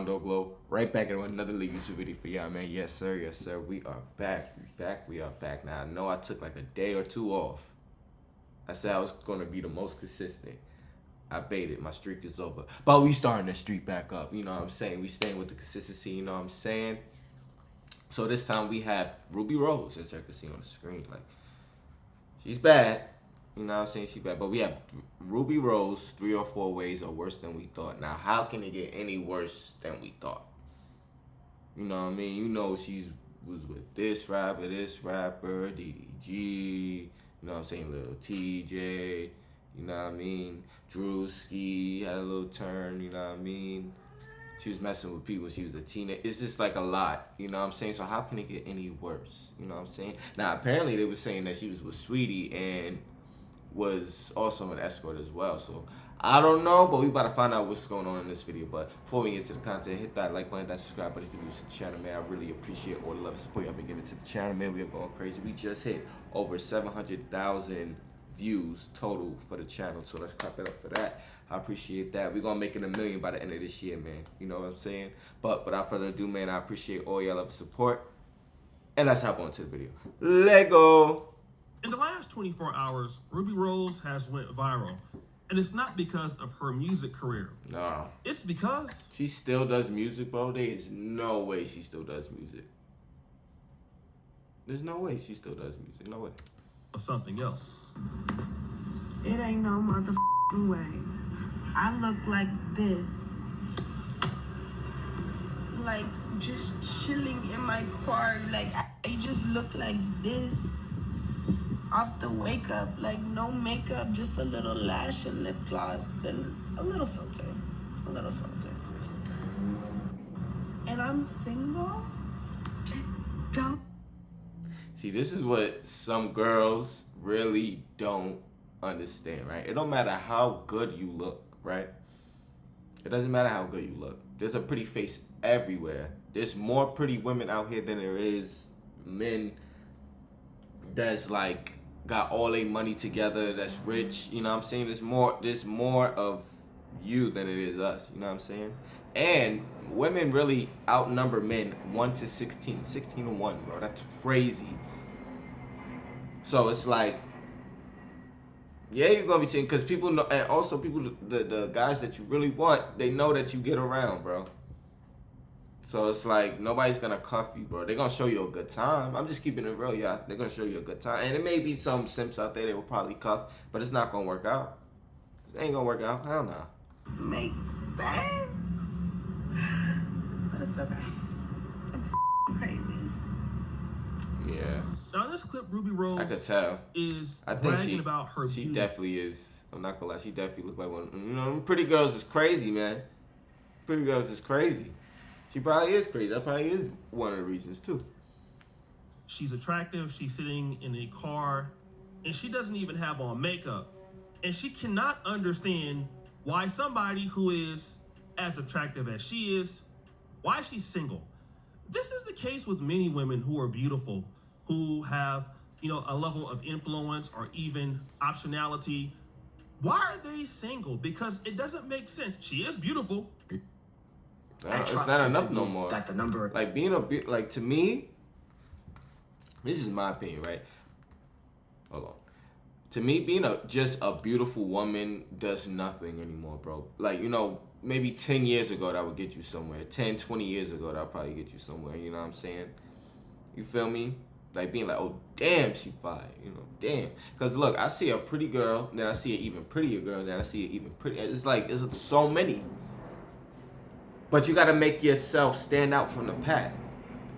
Dog Glow, right back into another YouTube video for y'all, man. Yes, sir. Yes, sir. We are back. We are back. Now, I know I took like a day or two off. I said I was going to be the most consistent. I baited. My streak is over. But we starting the streak back up. You know what I'm saying? We staying with the consistency. You know what I'm saying? So this time we have Ruby Rose, as you can see on the screen. Like, she's bad. You know what I'm saying? She's bad. But we have Ruby Rose 3 or 4 ways are worse than we thought. Now, how can it get any worse than we thought? You know what I mean? You know she was with this rapper, DDG, you know what I'm saying, Lil TJ, you know what I mean? Drewski had a little turn, you know what I mean? She was messing with people when she was a teenager. It's just like a lot, you know what I'm saying? So how can it get any worse? You know what I'm saying? Now, apparently they were saying that she was with Sweetie and was also an escort as well. So I don't know, but we about to find out what's going on in this video. But before we get to the content, hit that like button, that subscribe button if you're new to the channel, man. I really appreciate all the love and support y'all been giving to the channel, man. We are going crazy. We just hit over 700,000 views total for the channel, so let's clap it up for that. I appreciate that. We're gonna make it 1 million by the end of this year, man. You know what I'm saying? But without further ado, man, I appreciate all y'all love and support. And let's hop on to the video. Lego. In the last 24 hours, Ruby Rose has went viral. And it's not because of her music career. No. It's because she still does music, bro. There is no way she still does music. There's no way she still does music. No way. Of something else. It ain't no motherfucking way. I look like this. Like, just chilling in my car. Like, I just look like this. Off the wake up, like no makeup, just a little lash and lip gloss and a little filter. And I'm single. Don't. See, this is what some girls really don't understand, right? It don't matter how good you look, right? It doesn't matter how good you look. There's a pretty face everywhere. There's more pretty women out here than there is men that's like got all their money together, that's rich, you know what I'm saying? There's more of you than it is us, you know what I'm saying? And women really outnumber men 1 to 16 to 1, bro. That's crazy. So it's like, yeah, you're gonna be seeing, because people know, and also people, the guys that you really want, they know that you get around, bro. So it's like, nobody's gonna cuff you, bro. They're gonna show you a good time. I'm just keeping it real, yeah. They're gonna show you a good time. And it may be some simps out there that will probably cuff, but it's not gonna work out. It ain't gonna work out. Hell no. Makes sense. But it's okay. I'm crazy. Yeah. Now in this clip, Ruby Rose I could tell. is I think bragging about her she beauty. definitely is. I'm not gonna lie. She definitely look like one. You know, pretty girls is crazy, man. Pretty girls is crazy. She probably is crazy. That probably is one of the reasons, too. She's attractive. She's sitting in a car, and she doesn't even have on makeup. And she cannot understand why somebody who is as attractive as she is, why she's single. This is the case with many women who are beautiful, who have, you know, a level of influence or even optionality. Why are they single? Because it doesn't make sense. She is beautiful. It's not enough no more. That the number, like being like, to me, this is my opinion, right? Hold on. To me, being just a beautiful woman does nothing anymore, bro. Like, you know, maybe 10 years ago that would get you somewhere. 10, 20 years ago that would probably get you somewhere. You know what I'm saying? You feel me? Like being like, oh damn, she fire. You know, damn. Cause look, I see a pretty girl, then I see an even prettier girl, then I see an even prettier. It's like it's so many. But you gotta make yourself stand out from the pack.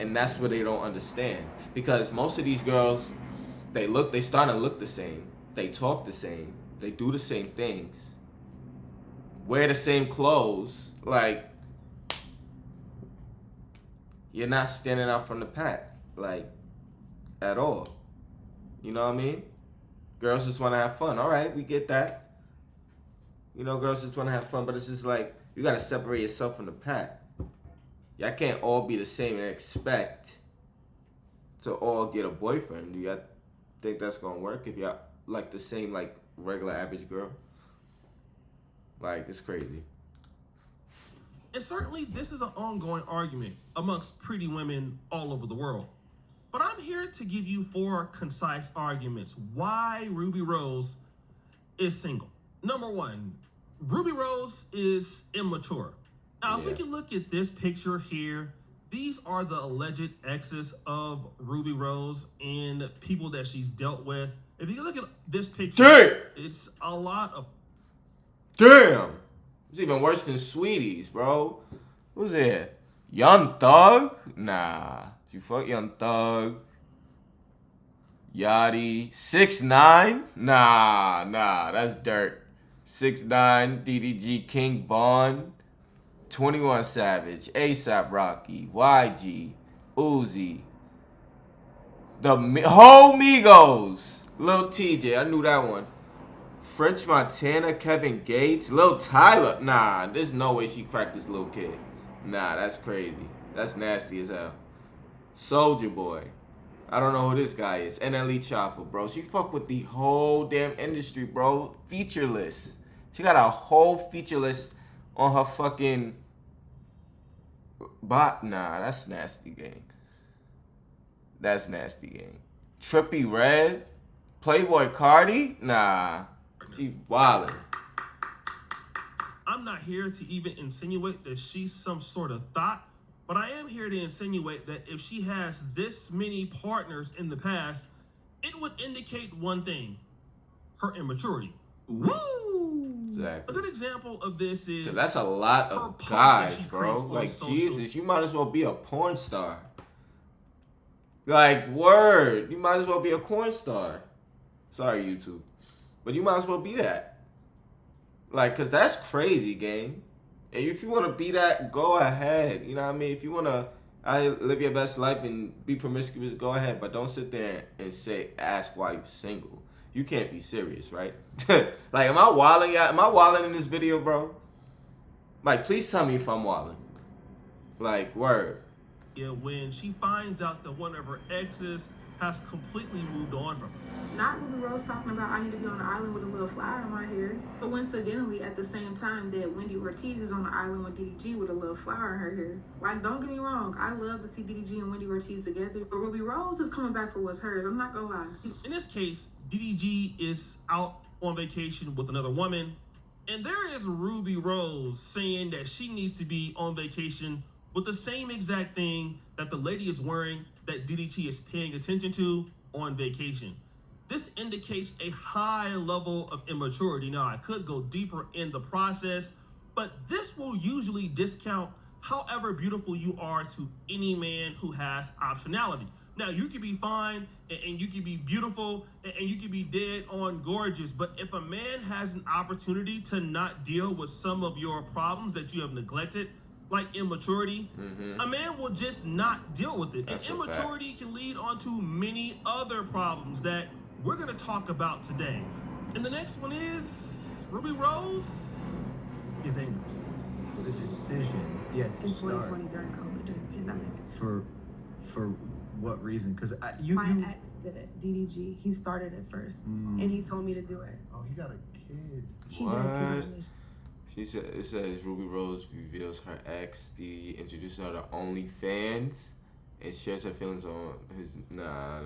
And that's what they don't understand. Because most of these girls, they starting to look the same. They talk the same. They do the same things. Wear the same clothes. Like, you're not standing out from the pack. Like, at all. You know what I mean? Girls just wanna have fun. All right, we get that. You know, girls just wanna have fun, but it's just like, you gotta separate yourself from the pack. Y'all can't all be the same and expect to all get a boyfriend. Do y'all think that's gonna work if y'all like the same, like, regular average girl? Like, it's crazy. And certainly this is an ongoing argument amongst pretty women all over the world. But I'm here to give you 4 concise arguments why Rubi Rose is single. Number 1, Rubi Rose is immature. Now, if we can look at this picture here, these are the alleged exes of Rubi Rose and people that she's dealt with. If you look at this picture, it's a lot of... Damn! It's even worse than Sweeties, bro. Who's it? Young Thug? Nah. You fuck Young Thug. Yachty. 6ix9ine? Nah. That's dirt. 6ix9ine, DDG, King Von, 21 Savage, ASAP Rocky, YG, Uzi, the whole Migos, Lil TJ, I knew that one. French Montana, Kevin Gates, Lil Tyler. Nah, there's no way she cracked this little kid. Nah, that's crazy. That's nasty as hell. Soulja Boy. I don't know who this guy is. NLE Chopper, bro. She fucked with the whole damn industry, bro. Feature list. She got a whole feature list on her fucking bot. Nah, that's nasty gang. That's nasty gang. Trippie Redd, Playboy Cardi. Nah, she wildin'. I'm not here to even insinuate that she's some sort of thought, but I am here to insinuate that if she has this many partners in the past, it would indicate one thing: her immaturity. Woo! Exactly. A good example of this is... Cause that's a lot of guys, bro. Like, Jesus, you might as well be a porn star. Like, word. You might as well be a porn star. Sorry, YouTube. But you might as well be that. Like, cause that's crazy, gang. And if you want to be that, go ahead. You know what I mean? If you want to live your best life and be promiscuous, go ahead. But don't sit there and ask why you're single. You can't be serious, right? Like, am I wilding? Am I wilding in this video, bro? Like, please tell me if I'm wilding. Like, word. Yeah, when she finds out that one of her exes has completely moved on from her. Not Rubi Rose talking about I need to be on the island with a little flower in my hair. But coincidentally, at the same time that Wendy Ortiz is on the island with DDG with a little flower in her hair. Like, don't get me wrong, I love to see DDG and Wendy Ortiz together. But Rubi Rose is coming back for what's hers. I'm not gonna lie. In this case, DDG is out on vacation with another woman. And there is Rubi Rose saying that she needs to be on vacation with the same exact thing that the lady is wearing that DDG is paying attention to on vacation. This indicates a high level of immaturity. Now, I could go deeper in the process, but this will usually discount however beautiful you are to any man who has optionality. Now, you could be fine and you could be beautiful and you could be dead on gorgeous, but if a man has an opportunity to not deal with some of your problems that you have neglected, like immaturity, a man will just not deal with it. That's and immaturity can lead on to many other problems that we're gonna talk about today. And the next one is Rubi Rose is dangerous. The decision, yeah, to In start 2020 during COVID, during the pandemic. for what reason? Because My ex did it, DDG. He started it first, and he told me to do it. Oh, he got a kid. He What? did. Congratulations. She said, it says Rubi Rose reveals her ex, DDG, introduces her to OnlyFans, and shares her feelings on his... Nah.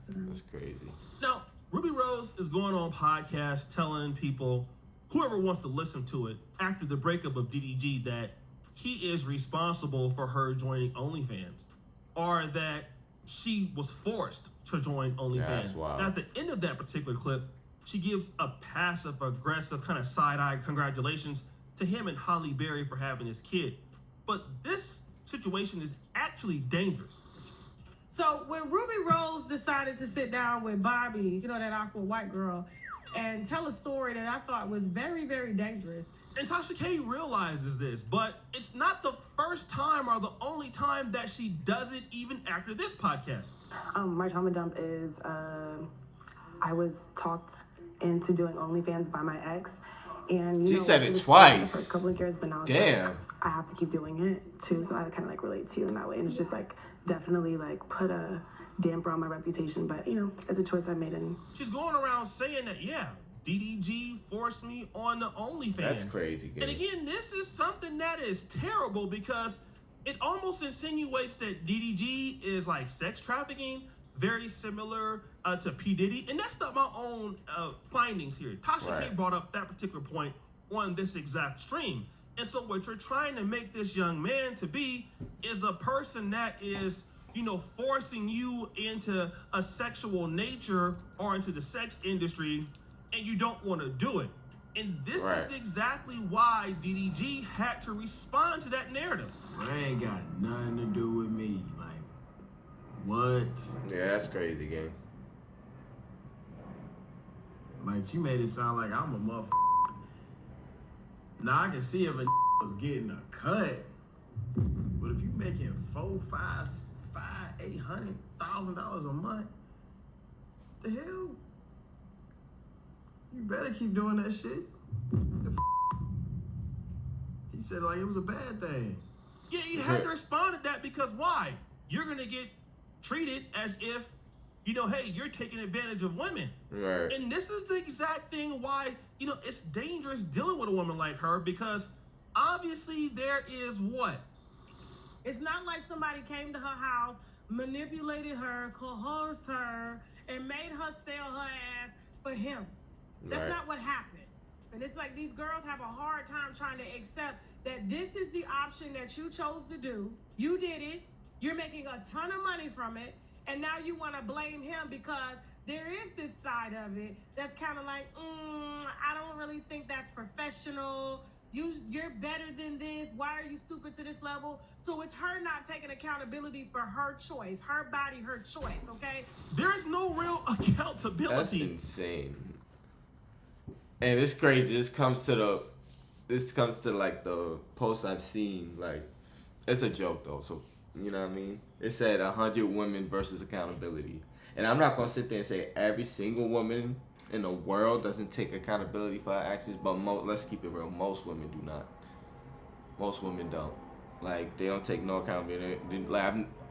That's crazy. Now, Rubi Rose is going on podcasts telling people, whoever wants to listen to it, after the breakup of DDG, that he is responsible for her joining OnlyFans, or that she was forced to join OnlyFans. Yeah, that's wild. Now, at the end of that particular clip, she gives a passive-aggressive kind of side-eye congratulations to him and Holly Berry for having his kid. But this situation is actually dangerous. So when Rubi Rose decided to sit down with Bobby, you know, that awkward white girl, and tell a story that I thought was very, very dangerous. And Tasha K realizes this, but it's not the first time or the only time that she does it, even after this podcast. My trauma dump is I was talked into doing OnlyFans by my ex, and She you know, said it was twice. the first couple of years, but now it's Damn. like, I have to keep doing it too, so I kind of like relate to you in that way, and it's just like definitely like put a damper on my reputation, but you know, it's a choice I made. And She's going around saying that, yeah, DDG forced me on the OnlyFans. That's crazy, And gang. again, this is something that is terrible because it almost insinuates that DDG is like sex trafficking, very similar to P. Diddy. And that's not my own findings here. Tasha K brought up that particular point on this exact stream. And so what you're trying to make this young man to be is a person that is, forcing you into a sexual nature or into the sex industry, and you don't want to do it. And this is exactly why DDG had to respond to that narrative. That ain't got nothing to do with me. Like, what? Yeah, that's crazy, gang. Like, you made it sound like I'm a motherfucker. Now I can see if a was getting a cut, but if you making $800,000 a month, the hell? You better keep doing that shit. He said like it was a bad thing. Yeah, you had to respond to that because why? You're gonna get treated as if, hey, you're taking advantage of women. Right. And this is the exact thing why, it's dangerous dealing with a woman like her because obviously there is what? It's not like somebody came to her house, manipulated her, coerced her, and made her sell her ass for him. That's not what happened. And it's like these girls have a hard time trying to accept that this is the option that you chose to do. You did it. You're making a ton of money from it. And now you want to blame him because there is this side of it that's kind of like, I don't really think that's professional. You're better than this. Why are you stupid to this level? So it's her not taking accountability for her choice, her body, her choice, okay? There's no real accountability. That's insane. And it's crazy. This comes to like the posts I've seen. Like, it's a joke though. So you know what I mean? It said 100 women versus accountability. And I'm not gonna sit there and say every single woman in the world doesn't take accountability for her actions, but let's keep it real. Most women do not. Most women don't. Like, they don't take no accountability.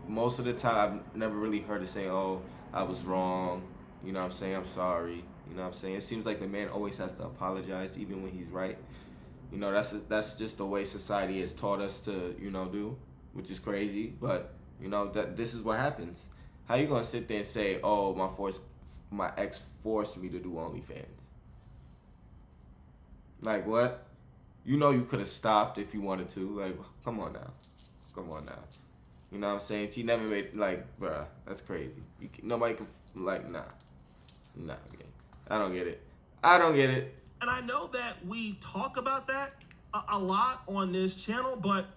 Most of the time, I've never really heard her say, "Oh, I was wrong." You know what I'm saying? I'm sorry. You know what I'm saying? It seems like the man always has to apologize, even when he's right. That's just the way society has taught us to, do, which is crazy. But that this is what happens. How you gonna sit there and say, "Oh, my ex forced me to do OnlyFans"? Like, what? You could have stopped if you wanted to. Like, come on now. You know what I'm saying? She never made, like, bruh, that's crazy. Nobody can, like, nah, okay. I don't get it. And I know that we talk about that a lot on this channel, but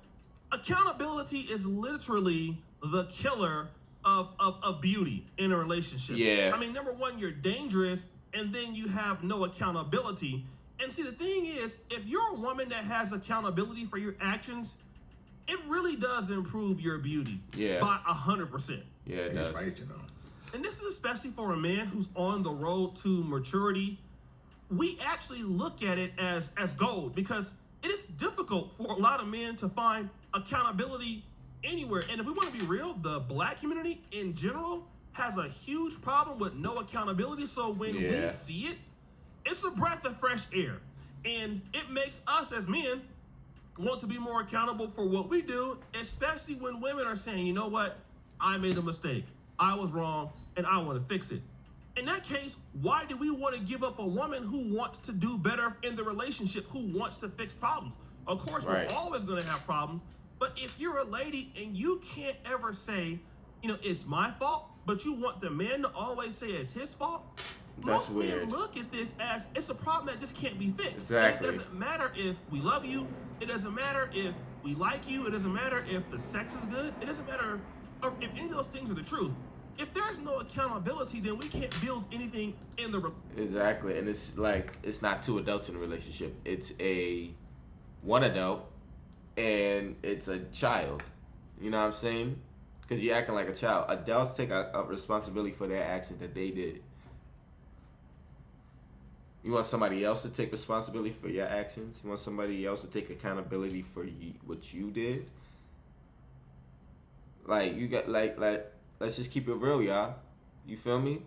accountability is literally the killer of beauty in a relationship. Yeah. I mean, number one, you're dangerous, and then you have no accountability. And see, the thing is, if you're a woman that has accountability for your actions, it really does improve your beauty. Yeah. By 100%. Yeah, it does. Right, And this is especially for a man who's on the road to maturity. We actually look at it as gold because it is difficult for a lot of men to find accountability anywhere. And if we want to be real, the black community in general has a huge problem with no accountability. So when we see it, it's a breath of fresh air. And it makes us as men want to be more accountable for what we do, especially when women are saying, you know what, I made a mistake. I was wrong, and I want to fix it. In that case, why do we want to give up a woman who wants to do better in the relationship, who wants to fix problems? Of course, we're always going to have problems, but if you're a lady and you can't ever say, it's my fault, but you want the man to always say it's his fault, that's most weird. men look at this as it's a problem that just can't be fixed. Exactly. And it doesn't matter if we love you. It doesn't matter if we like you. It doesn't matter if the sex is good. It doesn't matter if any of those things are the truth. If there's no accountability, then we can't build anything in the Exactly. And it's like, it's not two adults in a relationship. It's one adult and it's a child. You know what I'm saying? Because you're acting like a child. Adults take a responsibility for their actions that they did. You want somebody else to take responsibility for your actions? You want somebody else to take accountability for what you did? Like, you got, like, let's just keep it real, y'all. You feel me?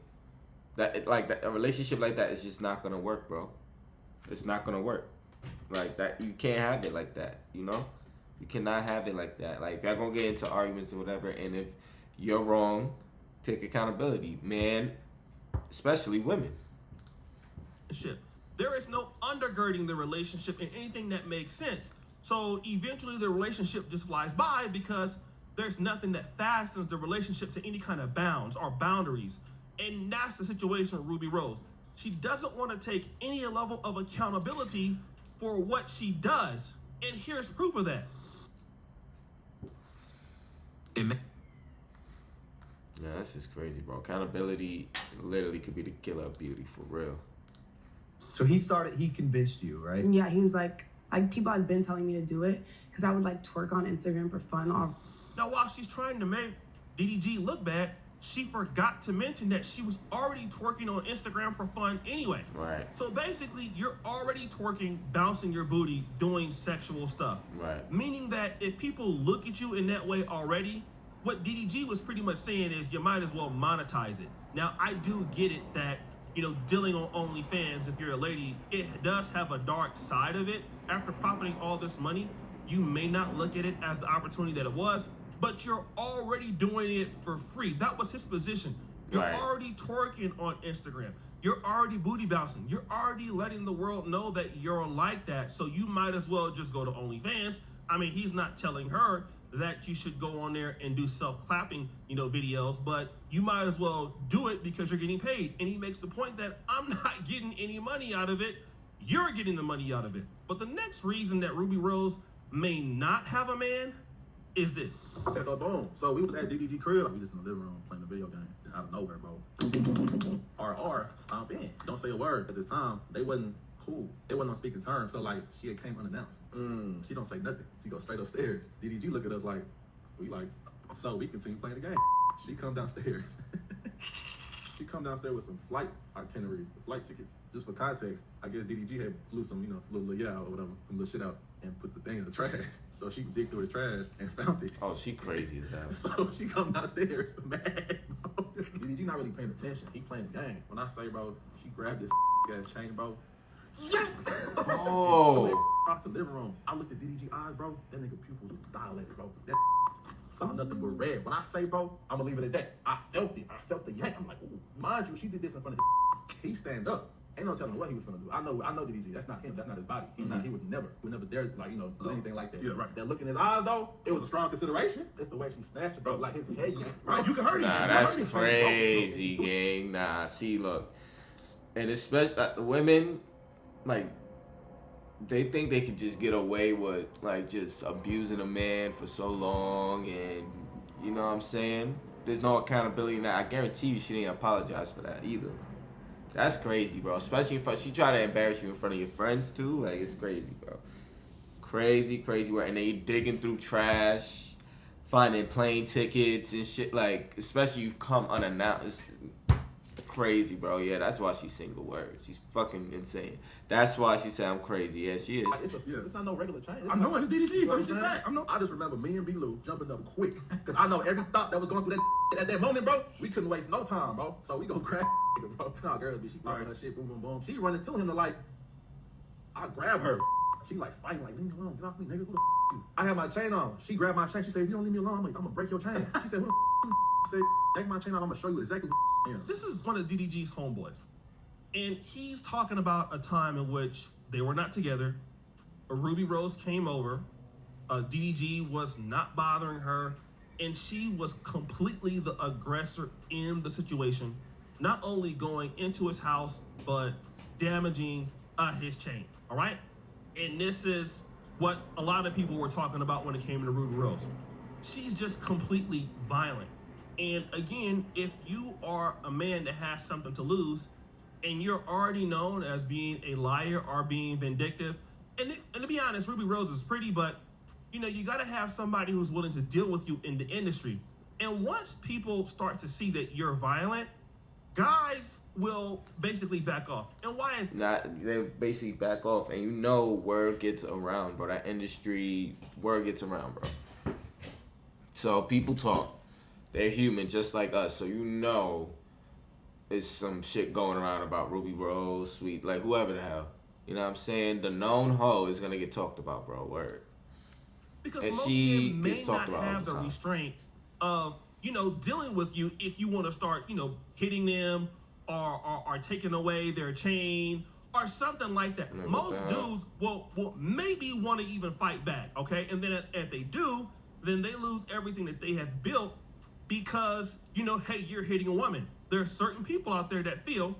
a relationship like that is just not gonna work, bro. It's not gonna work. Like that, you can't have it like that. You know, you cannot have it like that. Like y'all gonna get into arguments or whatever, and if you're wrong, take accountability, man. Especially women. There is no undergirding the relationship in anything that makes sense. So eventually the relationship just flies by because there's nothing that fastens the relationship to any kind of bounds or boundaries. And that's the situation with Rubi Rose. She doesn't want to take any level of accountability for what she does. And here's proof of that. Yeah, that's just crazy, bro. Accountability literally could be the killer of beauty, for real. So he convinced you, right? Yeah, he was like people had been telling me to do it because I would like twerk on Instagram for fun. Now, while she's trying to make DDG look bad, she forgot to mention that she was already twerking on Instagram for fun anyway. Right. So basically, you're already twerking, bouncing your booty, doing sexual stuff. Right. Meaning that if people look at you in that way already, what DDG was pretty much saying is you might as well monetize it. Now, I do get it that, you know, dealing on OnlyFans, if you're a lady, it does have a dark side of it. After profiting all this money, you may not look at it as the opportunity that it was, but you're already doing it for free. That was his position. You're already twerking on Instagram. You're already booty bouncing. You're already letting the world know that you're like that. So you might as well just go to OnlyFans. I mean, he's not telling her that you should go on there and do self-clapping, you know, videos, but you might as well do it because you're getting paid. And he makes the point that I'm not getting any money out of it. You're getting the money out of it. But the next reason that Rubi Rose may not have a man is this. Okay, so boom. So we was at DDG crib. We just in the living room playing the video game. Out of nowhere, bro. RR, stomp in. Don't say a word. At this time, they wasn't cool. They wasn't on speaking terms. So like, she had came unannounced. She don't say nothing. She goes straight upstairs. DDG look at us like, so we continue playing the game. She come downstairs. She come downstairs with some flight itineraries, flight tickets. Just for context, I guess DDG had flew some, little yeah or whatever, some little shit out and put the thing in the trash. So she dig through the trash and found it. Oh, she crazy as hell. So she come downstairs mad, bro. DDG not really paying attention. He playing the game. When I say, bro, she grabbed this ass chain, bro. Oh. Across the living room. I looked at DDG eyes, bro. That nigga pupils was dilated, bro. That saw nothing but red. When I say, bro, I'm gonna leave it at that. I felt it. I felt the yank. I'm like, ooh. Mind you, she did this in front of he stand up. Ain't no telling what he was gonna do. I know DDG. That's not him. That's not his body. He would never dare do anything like that. Yeah, right. That look in his eyes though, it was a strong consideration. It's the way she snatched it, bro. Like his head yank. Right, you can hurt him. Nah, that's crazy, gang. Nah, see, look. And especially women, like, they think they could just get away with, like, just abusing a man for so long, and, you know what I'm saying? There's no accountability now. I guarantee you she didn't apologize for that either. That's crazy, bro. Especially if she tried to embarrass you in front of your friends, too. Like, it's crazy, bro. Crazy work. And then you digging through trash, finding plane tickets and shit. Like, especially you've come unannounced. Crazy, bro. Yeah, that's why she's single word. She's fucking insane. That's why she said I'm crazy. Yeah, she is. It's not no regular change. I know it's DDG. So shit back. I just remember me and B-Lou jumping up quick. Cause I know every thought that was going through that at that moment, bro. We couldn't waste no time, bro. So we go grab bro. Nah, girl, she grabbing her shit, boom, boom, boom. She running to him to like, I grab her. She like fighting, like, leave me alone, get off me, nigga. Who the you? I have my chain on. She grabbed my chain. She said, if you don't leave me alone, I'm gonna break your chain. She said, who the you? I said, take my chain out, I'm gonna show you exactly what I am. This is one of DDG's homeboys. And he's talking about a time in which they were not together. Rubi Rose came over. DDG was not bothering her. And she was completely the aggressor in the situation. Not only going into his house, but damaging his chain. All right? And this is what a lot of people were talking about when it came to Rubi Rose. She's just completely violent. And again, if you are a man that has something to lose, and you're already known as being a liar or being vindictive, and to be honest, Rubi Rose is pretty, but you gotta have somebody who's willing to deal with you in the industry. And once people start to see that you're violent, guys will basically back off. And why is they basically back off, and word gets around, bro. That industry, word gets around, bro. So people talk. They're human just like us. So it's some shit going around about Ruby Rose, Sweet, like whoever the hell. You know what I'm saying? The known hoe is gonna get talked about, bro. Word. Because And most she men may gets talked not about all have the the time. restraint of, dealing with you if you want to start, hitting them or taking away their chain or something like that. Man, what Most the hell? dudes will maybe want to even fight back, okay? And then if they do, then they lose everything that they have built because, hey, you're hitting a woman. There are certain people out there that feel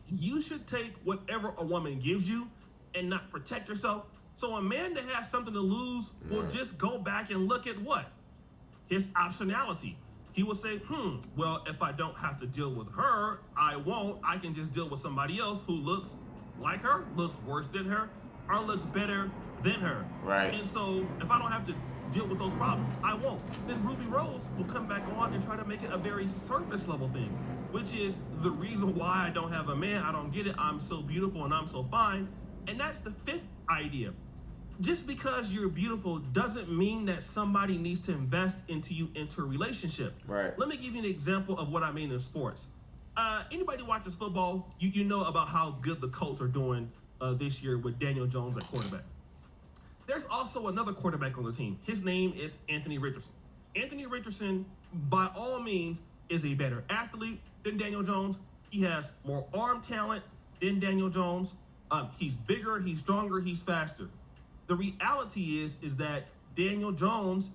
you should take whatever a woman gives you and not protect yourself. So a man that has something to lose will just go back and look at what? His optionality. He will say, well, if I don't have to deal with her, I won't. I can just deal with somebody else who looks like her, looks worse than her, or looks better than her. Right. And so if I don't have to deal with those problems, I won't. Then Ruby Rose will come back on and try to make it a very surface level thing, which is the reason why I don't have a man. I don't get it. I'm so beautiful and I'm so fine. And that's the fifth idea. Just because you're beautiful doesn't mean that somebody needs to invest into a relationship. Right. Let me give you an example of what I mean in sports. Anybody who watches football, you know about how good the Colts are doing this year with Daniel Jones at quarterback. There's also another quarterback on the team. His name is Anthony Richardson. Anthony Richardson, by all means, is a better athlete than Daniel Jones. He has more arm talent than Daniel Jones. He's bigger, he's stronger, he's faster. The reality is that Daniel Jones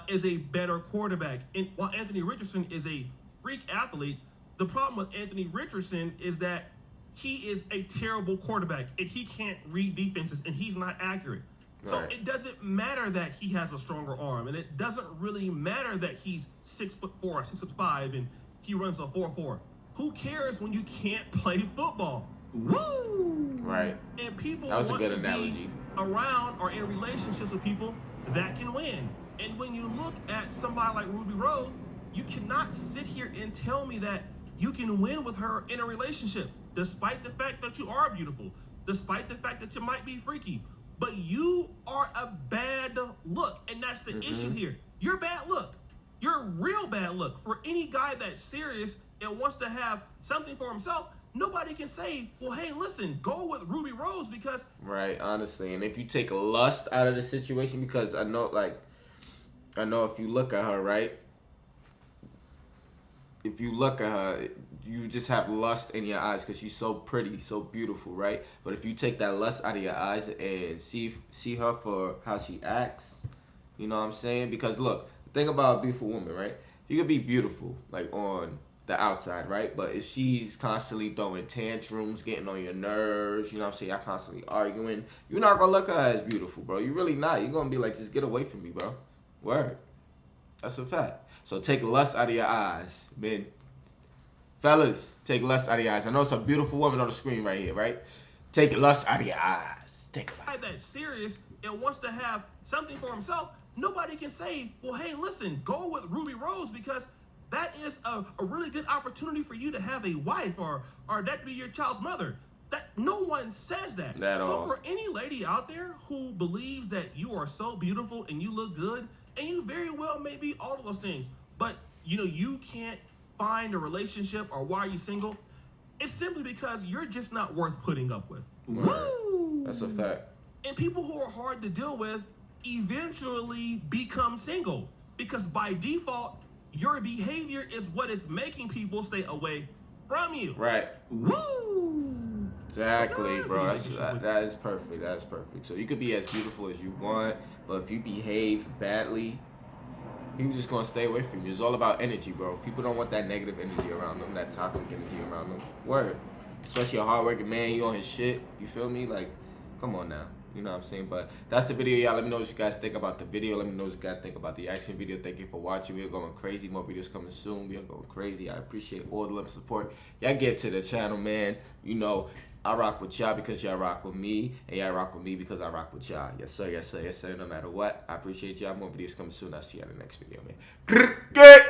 is a better quarterback. And while Anthony Richardson is a freak athlete, the problem with Anthony Richardson is that he is a terrible quarterback and he can't read defenses and he's not accurate. So Right. it doesn't matter that he has a stronger arm, and it doesn't really matter that he's 6'4", 6'5", and he runs a 4.4. Who cares when you can't play football? Woo! Right. And people That was a want good to analogy. be around or in relationships with people that can win. And when you look at somebody like Ruby Rose, you cannot sit here and tell me that you can win with her in a relationship, despite the fact that you are beautiful, despite the fact that you might be freaky. But you are a bad look, and that's the issue here. You're bad look. You're a real bad look. For any guy that's serious and wants to have something for himself, nobody can say, well, hey, listen, go with Ruby Rose because... Right, honestly. And if you take lust out of the situation, because I know if you look at her, right? If you look at her, you just have lust in your eyes because she's so pretty, so beautiful, right? But if you take that lust out of your eyes and see her for how she acts, you know what I'm saying? Because look, the thing about a beautiful woman, right? You could be beautiful, like on the outside, right? But if she's constantly throwing tantrums, getting on your nerves, you know what I'm saying? Y'all constantly arguing, you're not gonna look at her as beautiful, bro. You're really not. You're gonna be like, just get away from me, bro. Word. That's a fact. So take lust out of your eyes, men. Fellas, take lust out of your eyes. I know it's a beautiful woman on the screen right here, right? Take lust out of your eyes. Take it out. That's serious and wants to have something for himself, nobody can say, well, hey, listen, go with Ruby Rose because that is a really good opportunity for you to have a wife or that to be your child's mother. That no one says that. So for any lady out there who believes that you are so beautiful and you look good, and you very well may be all of those things, but you can't find a relationship or why are you single? It's simply because you're just not worth putting up with. Woo! That's a fact. And people who are hard to deal with eventually become single because by default, your behavior is what is making people stay away from you. Right. Woo! Exactly, So bro. guys, That is perfect. That is perfect. So you could be as beautiful as you want, but if you behave badly, people just gonna stay away from you. It's all about energy, bro. People don't want that negative energy around them, that toxic energy around them. Word. Especially a hardworking man, you on his shit. You feel me? Like, come on now. You know what I'm saying? But that's the video, y'all. Let me know what you guys think about the video. Let me know what you guys think about the action video. Thank you for watching. We are going crazy. More videos coming soon. We are going crazy. I appreciate all the love and support y'all give to the channel, man. I rock with y'all because y'all rock with me, and y'all rock with me because I rock with y'all. Yes, sir. Yes, sir. Yes, sir. No matter what, I appreciate y'all. More videos coming soon. I'll see y'all in the next video, man. Good.